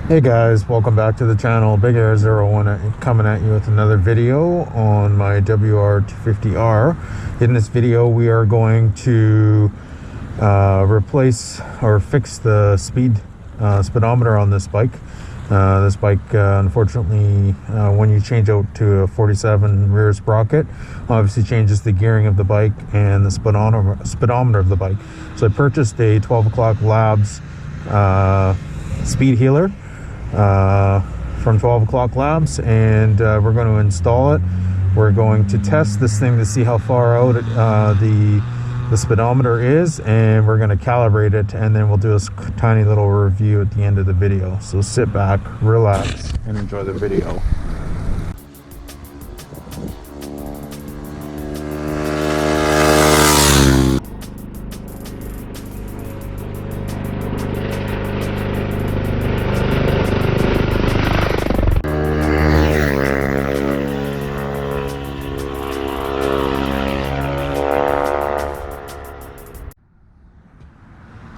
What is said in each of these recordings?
Hey guys, welcome back to the channel. Big Air 01 coming at you with another video on my WR250R. In this video, we are going to replace or fix the speedometer on this bike. This bike, unfortunately, when you change out to a 47 rear sprocket, obviously changes the gearing of the bike and the speedometer of the bike. So I purchased a 12 o'clock Labs speed healer from 12 o'clock Labs, and we're going to install it. We're going to test this thing to see how far out the speedometer is, and we're going to calibrate it, and then we'll do a tiny little review at the end of the video. So sit back, relax, and enjoy the video.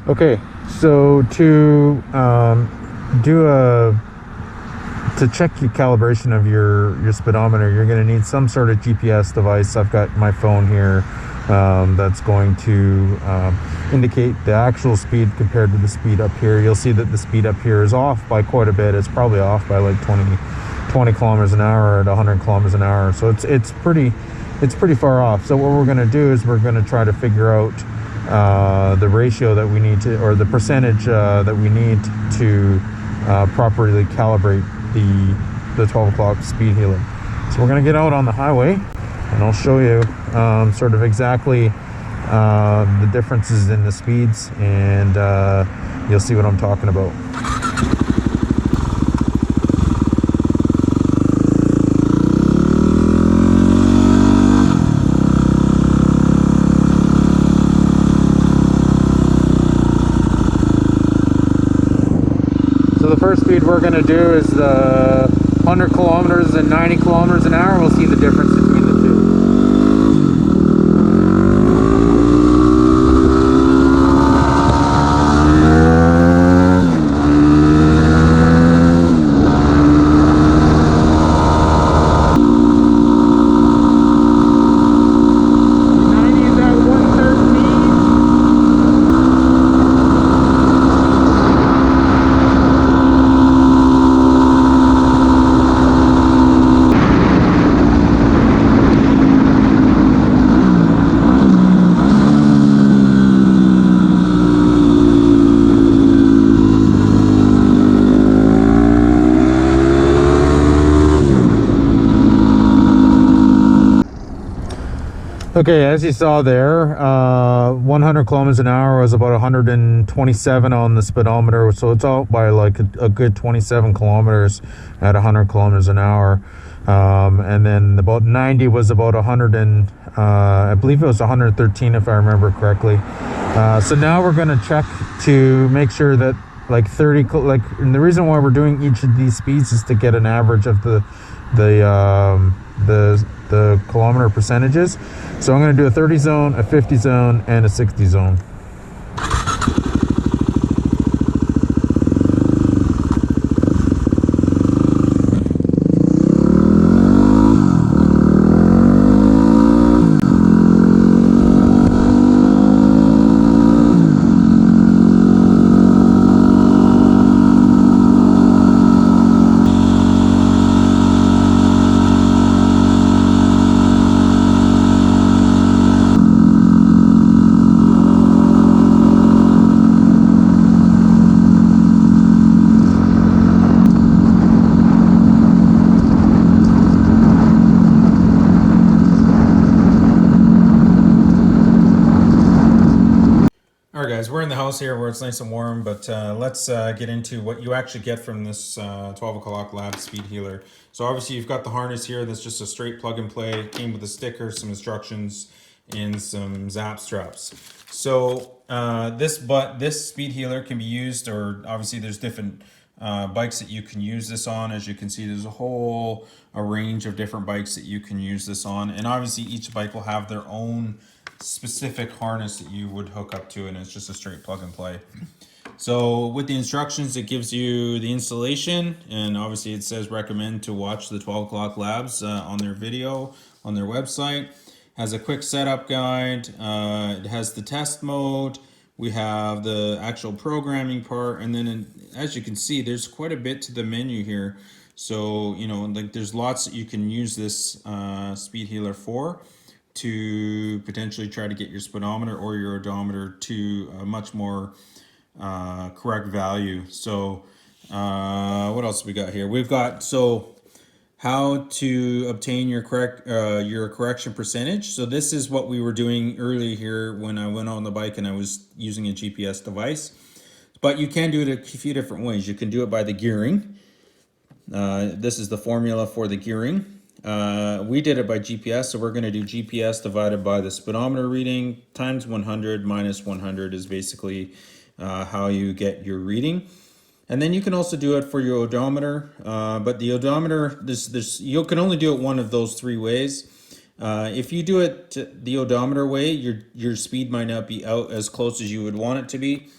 Okay, so to check your calibration of your speedometer, you're going to need some sort of GPS device. I've got my phone here that's going to indicate the actual speed compared to the speed up here. You'll see that the speed up here is off by quite a bit. It's probably off by like 20 kilometers an hour at 100 kilometers an hour. So it's pretty far off. So what we're going to do is we're going to try to figure out the ratio that we need to, or the percentage that we need to properly calibrate the 12 o'clock speed healer. So we're going to get out on the highway, and I'll show you sort of exactly the differences in the speeds, and you'll see what I'm talking about. The first speed we're going to do is 100 kilometers and 90 kilometers an hour. We'll see the difference between the two. Okay, as you saw there, 100 kilometers an hour was about 127 on the speedometer, so it's out by like a good 27 kilometers at 100 kilometers an hour. And then about 90 was about 100 and I believe it was 113 if I remember correctly. So now we're going to check to make sure that like 30, and the reason why we're doing each of these speeds is to get an average of the kilometer percentages. So I'm going to do a 30 zone, a 50 zone, and a 60 zone. All right, guys, we're in the house here where it's nice and warm, but let's get into what you actually get from this 12 o'clock Lab speed healer. So obviously you've got the harness here. That's just a straight plug and play. Came with a sticker, some instructions, and some zap straps. So this speed healer can be used, or obviously there's different bikes that you can use this on. As you can see, there's a range of different bikes that you can use this on, and obviously each bike will have their own specific harness that you would hook up to, and it's just a straight plug and play. So with the instructions, it gives you the installation, and obviously it says recommend to watch the 12 o'clock labs on their video on their website. Has a quick setup guide. It has the test mode. We have the actual programming part, and then as you can see, there's quite a bit to the menu here. So like there's lots that you can use this speed healer for to potentially try to get your speedometer or your odometer to a much more correct value. So what else we got here? We've got how to obtain your correction percentage. So this is what we were doing earlier here when I went on the bike and I was using a GPS device. But you can do it a few different ways. You can do it by the gearing. This is the formula for the gearing. We did it by GPS, so we're going to do GPS divided by the speedometer reading times 100 minus 100 is basically how you get your reading. And then you can also do it for your odometer, but the odometer, you can only do it one of those three ways. If you do it the odometer way, your speed might not be out as close as you would want it to be,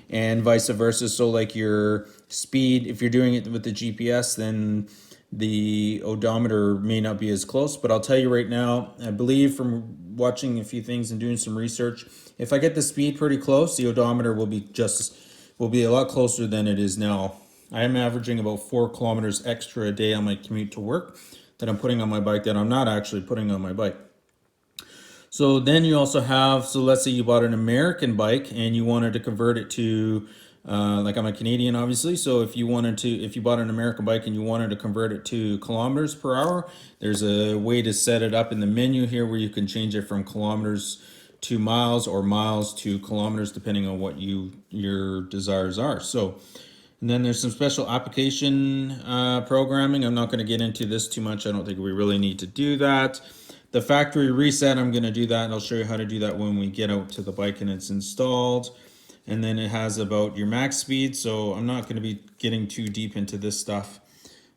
and vice versa. So like your speed, if you're doing it with the GPS, then the odometer may not be as close. But I'll tell you right now, I believe from watching a few things and doing some research, if I get the speed pretty close, the odometer will be a lot closer than it is now. I am averaging about 4 kilometers extra a day on my commute to work that I'm putting on my bike that I'm not actually putting on my bike. So then you also have, so let's say you bought an American bike and you wanted to convert it to, like I'm a Canadian obviously, so if you bought an American bike and you wanted to convert it to kilometers per hour, there's a way to set it up in the menu here where you can change it from kilometers to miles or miles to kilometers depending on what your desires are. So, and then there's some special application programming. I'm not going to get into this too much. I don't think we really need to do that. The factory reset, I'm going to do that, and I'll show you how to do that when we get out to the bike and it's installed. And then it has about your max speed, so I'm not going to be getting too deep into this stuff.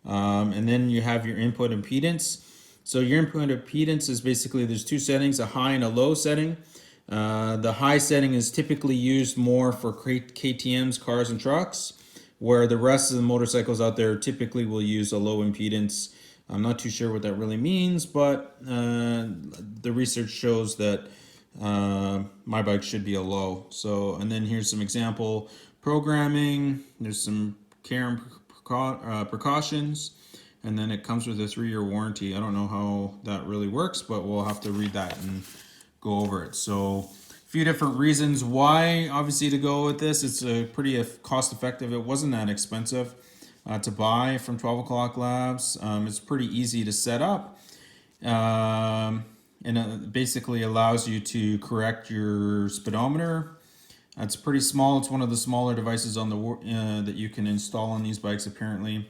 And then you have your input impedance. So your input impedance is basically, there's two settings, a high and a low setting. The high setting is typically used more for KTMs, cars, and trucks, where the rest of the motorcycles out there typically will use a low impedance. I'm not too sure what that really means, but the research shows that my bike should be a low. So, and then here's some example programming. There's some care and precautions, and then it comes with a 3-year warranty. I don't know how that really works, but we'll have to read that and go over it. So a few different reasons why obviously to go with this. It's a pretty cost effective. It wasn't that expensive to buy from 12 o'clock labs. It's pretty easy to set up, and it basically allows you to correct your speedometer. It's pretty small. It's one of the smaller devices on the that you can install on these bikes apparently.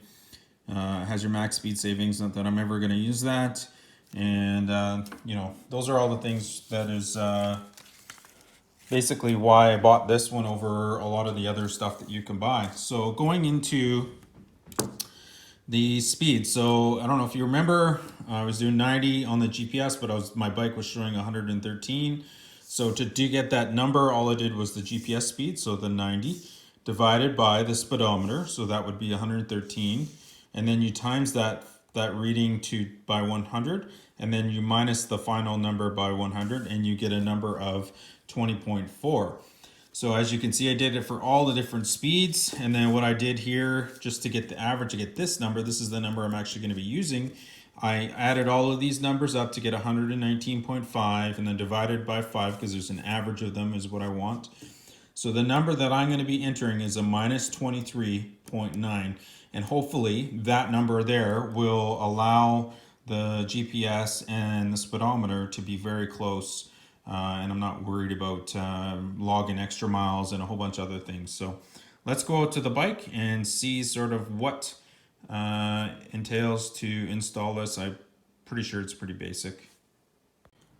It has your max speed savings. Not that I'm ever going to use that. And those are all the things that is basically why I bought this one over a lot of the other stuff that you can buy. So going into the speed, so I don't know if you remember, I was doing 90 on the GPS, but my bike was showing 113. So to get that number, all I did was the GPS speed, so the 90 divided by the speedometer, so that would be 113, and then you times that reading by 100, and then you minus the final number by 100, and you get a number of 20.4. So as you can see, I did it for all the different speeds, and then what I did here, just to get the average, to get this number, this is the number I'm actually going to be using. I added all of these numbers up to get 119.5, and then divided by 5, because there's an average of them is what I want. So the number that I'm going to be entering is a minus 23.9, and hopefully that number there will allow the GPS and the speedometer to be very close, and I'm not worried about logging extra miles and a whole bunch of other things. So let's go out to the bike and see sort of what entails to install this. I'm pretty sure it's pretty basic.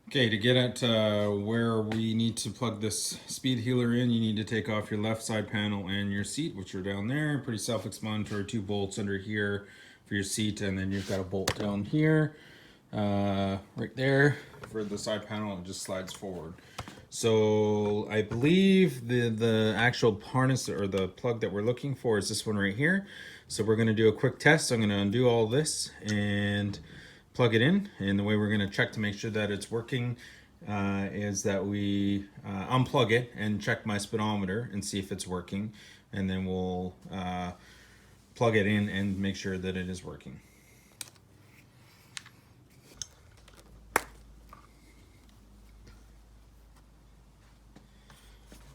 Okay, to get at where we need to plug this speed healer in, you need to take off your left side panel and your seat, which are down there. Pretty self-explanatory. 2 bolts under here for your seat, and then you've got a bolt down here, right there for the side panel. It just slides forward. So I believe the actual harness or the plug that we're looking for is this one right here. So we're going to do a quick test. So I'm going to undo all this and plug it in. And the way we're going to check to make sure that it's working is that we unplug it and check my speedometer and see if it's working. And then we'll plug it in and make sure that it is working.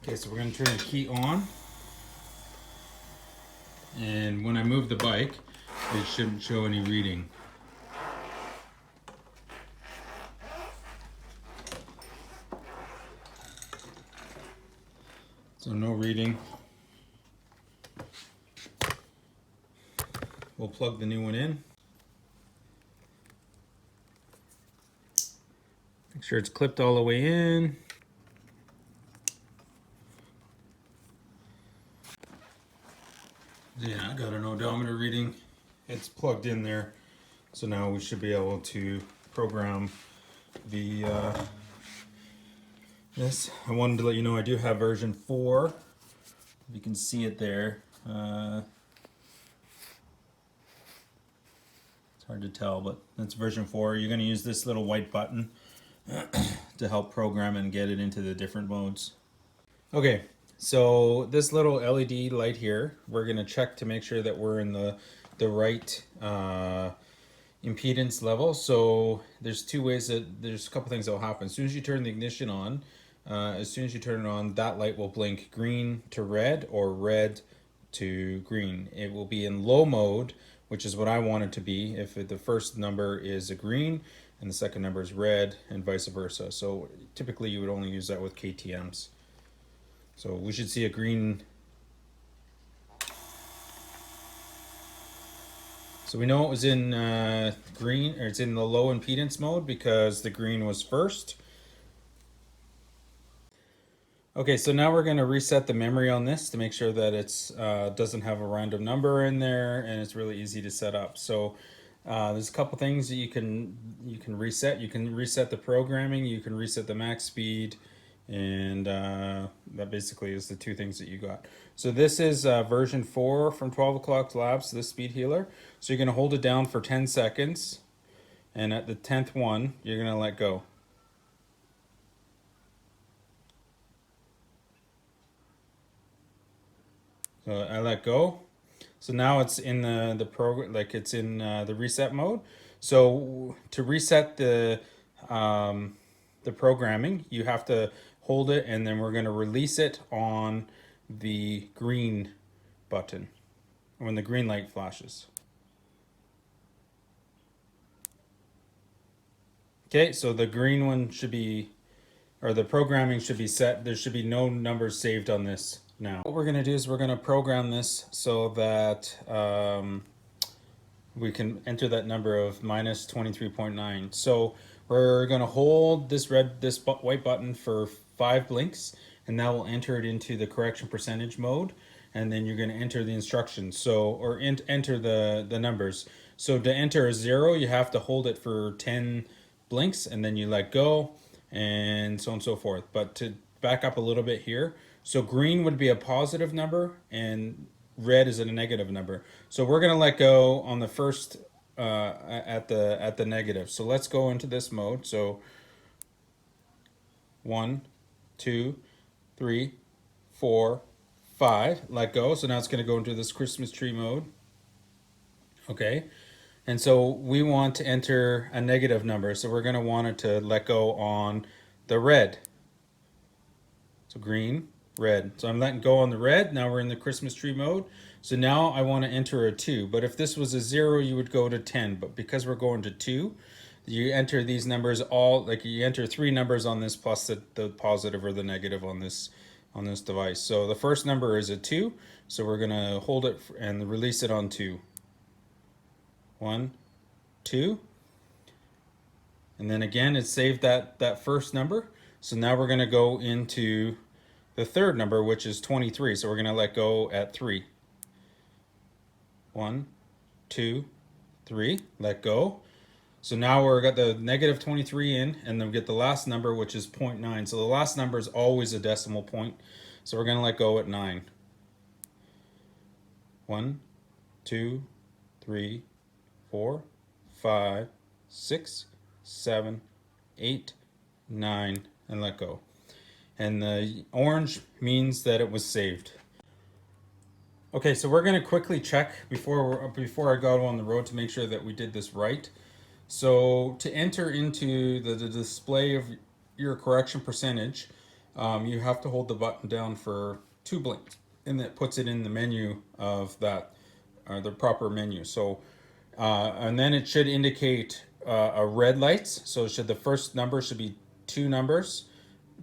Okay, so we're going to turn the key on. And when I move the bike, it shouldn't show any reading. So no reading. We'll plug the new one in. Make sure it's clipped all the way in. Yeah, I got an odometer reading. It's plugged in there. So now we should be able to program the this. I wanted to let you know I do have version 4. You can see it there. It's hard to tell, but that's version 4. You're going to use this little white button to help program and get it into the different modes. Okay, so this little LED light here, we're going to check to make sure that we're in the right impedance level. So there's two ways there's a couple things that will happen. As soon as you turn the ignition on, as soon as you turn it on, that light will blink green to red or red to green. It will be in low mode, which is what I want it to be, if the first number is a green and the second number is red, and vice versa. So typically you would only use that with KTMs. So we should see a green. So we know it was in green, or it's in the low impedance mode because the green was first. Okay, so now we're going to reset the memory on this to make sure that it's doesn't have a random number in there, and it's really easy to set up. So there's a couple things that you can reset. You can reset the programming, you can reset the max speed, and that basically is the two things that you got. So this is version 4 from 12 O'Clock Labs, this speed healer. So you're going to hold it down for 10 seconds, and at the 10th one, you're going to let go. So I let go. So now it's in the program, like it's in the reset mode. So to reset the programming, you have to hold it, and then we're going to release it on the green button when the green light flashes. Okay, so the green one should be, or the programming should be set. There should be no numbers saved on this now. What we're going to do is we're going to program this so that we can enter that number of minus 23.9. So we're going to hold this white button for 5 blinks, and that will enter it into the correction percentage mode. And then you're going to enter the instructions. So, or enter the numbers. So to enter a 0, you have to hold it for 10 blinks, and then you let go, and so on and so forth. But to back up a little bit here, so green would be a positive number, and red is a negative number. So we're going to let go on the first at the negative. So let's go into this mode. So 1, 2, 3, 4, 5. Let go. So now it's going to go into this Christmas tree mode. Okay. And so we want to enter a negative number. So we're going to want it to let go on the red. So green, red. So I'm letting go on the red. Now we're in the Christmas tree mode. So now I want to enter a 2. But if this was a 0, you would go to 10. But because we're going to 2, you enter these numbers all, like you enter 3 numbers on this plus the positive or the negative on this device. So the first number is a 2. So we're going to hold it and release it on 2. 1, 2. And then again, it saved that first number. So now we're going to go into the third number, which is 23. So we're going to let go at 3. 1, 2, 3. Let go. So now we're got the negative 23 in, and then we get the last number, which is 0.9. So the last number is always a decimal point. So we're going to let go at 9. 1, 2, 3, 4, 5, 6, 7, 8, 9, and let go. And the orange means that it was saved. Okay, so we're going to quickly check before I go on the road to make sure that we did this right. So to enter into the display of your correction percentage, you have to hold the button down for 2 blinks, and that puts it in the menu of that, the proper menu. So, and then it should indicate a red lights. So the first number should be 2 numbers,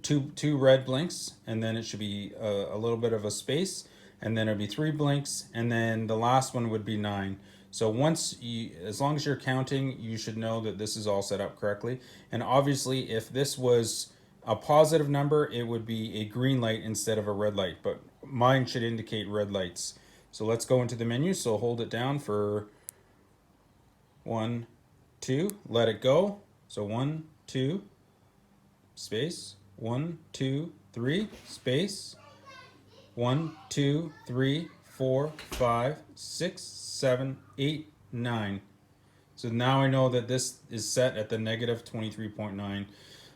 two red blinks, and then it should be a little bit of a space, and then it'd be 3 blinks, and then the last one would be 9. So as long as you're counting, you should know that this is all set up correctly. And obviously, if this was a positive number, it would be a green light instead of a red light, but mine should indicate red lights. So let's go into the menu. So hold it down for 1, 2, let it go. So 1, 2, space, 1, 2, 3, space, 1, 2, 3, 4, 5, 6, 7, 8, 9. So now I know that this is set at the negative 23.9.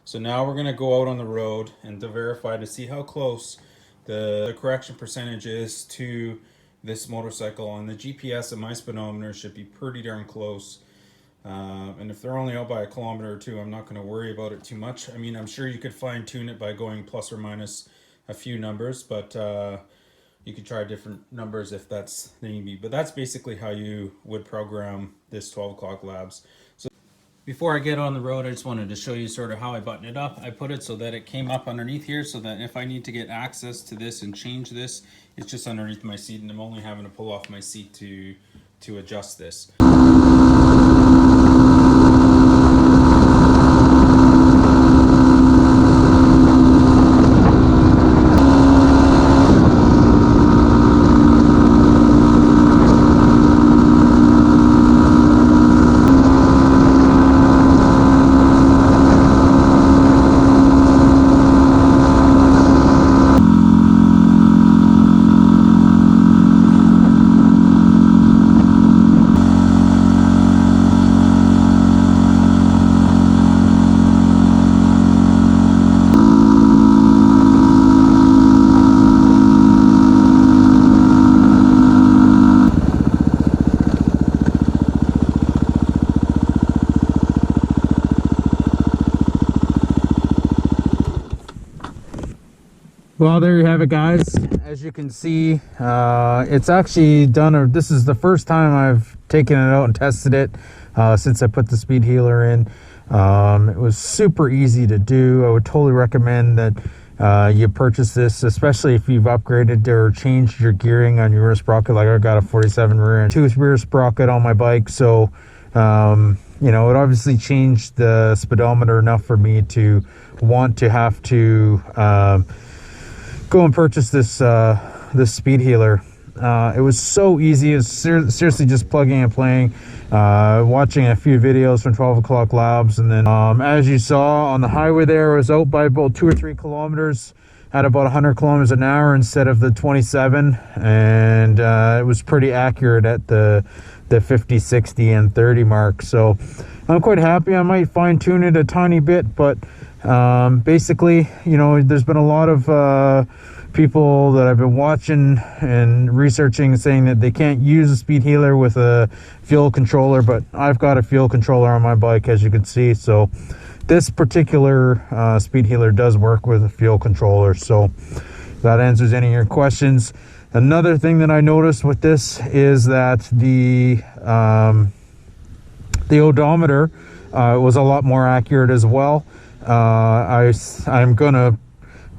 So now we're going to go out on the road and to verify to see how close the correction percentage is to this motorcycle. And the GPS and my speedometer should be pretty darn close. And if they're only out by 1 kilometer or 2, I'm not going to worry about it too much. I mean, I'm sure you could fine tune it by going plus or minus a few numbers, but you could try different numbers if that's needy. But that's basically how you would program this 12 o'clock labs. So before I get on the road, I just wanted to show you sort of how I button it up. I put it so that it came up underneath here, so that if I need to get access to this and change this, it's just underneath my seat, and I'm only having to pull off my seat to adjust this. Well, there you have it, guys. As you can see, it's actually done, this is the first time I've taken it out and tested it since I put the speed healer in. It was super easy to do. I would totally recommend that you purchase this, especially if you've upgraded or changed your gearing on your rear sprocket. Like I've got a 47 rear and 2 rear sprocket on my bike, so you know, it obviously changed the speedometer enough for me to want to have to go and purchase this this speed healer. It was so easy. It's seriously just plugging and playing, watching a few videos from 12 o'clock labs, and then as you saw on the highway there, I was out by about 2 or 3 kilometers at about 100 kilometers an hour instead of the 27, and it was pretty accurate at the 50, 60, and 30 mark. So I'm quite happy. I might fine tune it a tiny bit, but basically, you know, there's been a lot of people that I've been watching and researching saying that they can't use a speed healer with a fuel controller, but I've got a fuel controller on my bike, as you can see. So this particular speed healer does work with a fuel controller. So that answers any of your questions. Another thing that I noticed with this is that the odometer was a lot more accurate as well. I'm gonna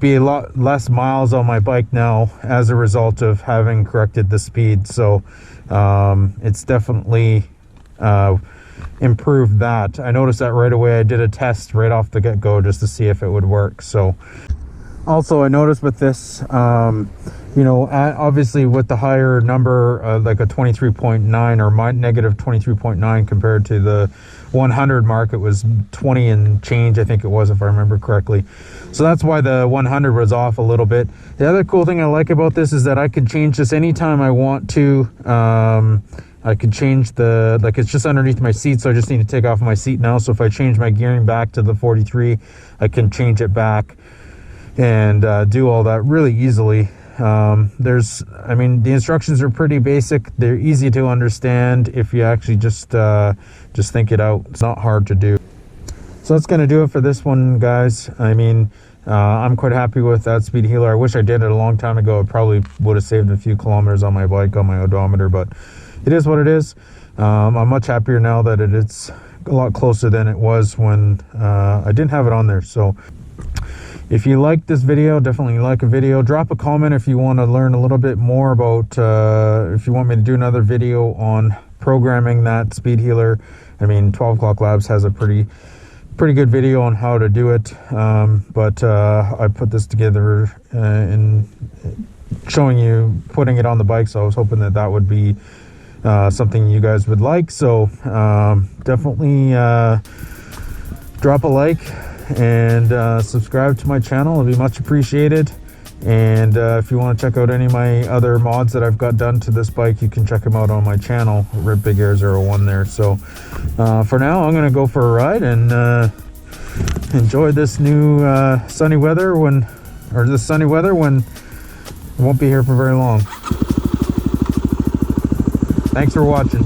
be a lot less miles on my bike now as a result of having corrected the speed. So it's definitely improved that. I noticed that right away. I did a test right off the get-go just to see if it would work. So also I noticed with this, you know, obviously with the higher number, like a 23.9 or my negative 23.9 compared to the 100 mark, it was 20 and change, I think it was, if I remember correctly. So that's why the 100 was off a little bit. The other cool thing I like about this is that I can change this anytime I want to. I could change the, like, it's just underneath my seat, so I just need to take off my seat now. So if I change my gearing back to the 43, I can change it back and do all that really easily. I mean, the instructions are pretty basic. They're easy to understand if you actually just think it out. It's not hard to do. So that's going to do it for this one, guys. I mean, I'm quite happy with that speed healer. I wish I did it a long time ago. It probably would have saved a few kilometers on my bike, on my odometer, but it is what it is. I'm much happier now that it's a lot closer than it was when I didn't have it on there. So if you like this video, definitely like a video. Drop a comment if you want to learn a little bit more about, if you want me to do another video on programming that speed healer. I mean, 12 O'Clock Labs has a pretty good video on how to do it, but I put this together in showing you putting it on the bike, so I was hoping that would be something you guys would like. So definitely drop a like and subscribe to my channel. It'll be much appreciated. And if you want to check out any of my other mods that I've got done to this bike, you can check them out on my channel, Big Air 01 there. So for now, I'm going to go for a ride and enjoy this new sunny weather when it won't be here for very long. Thanks for watching.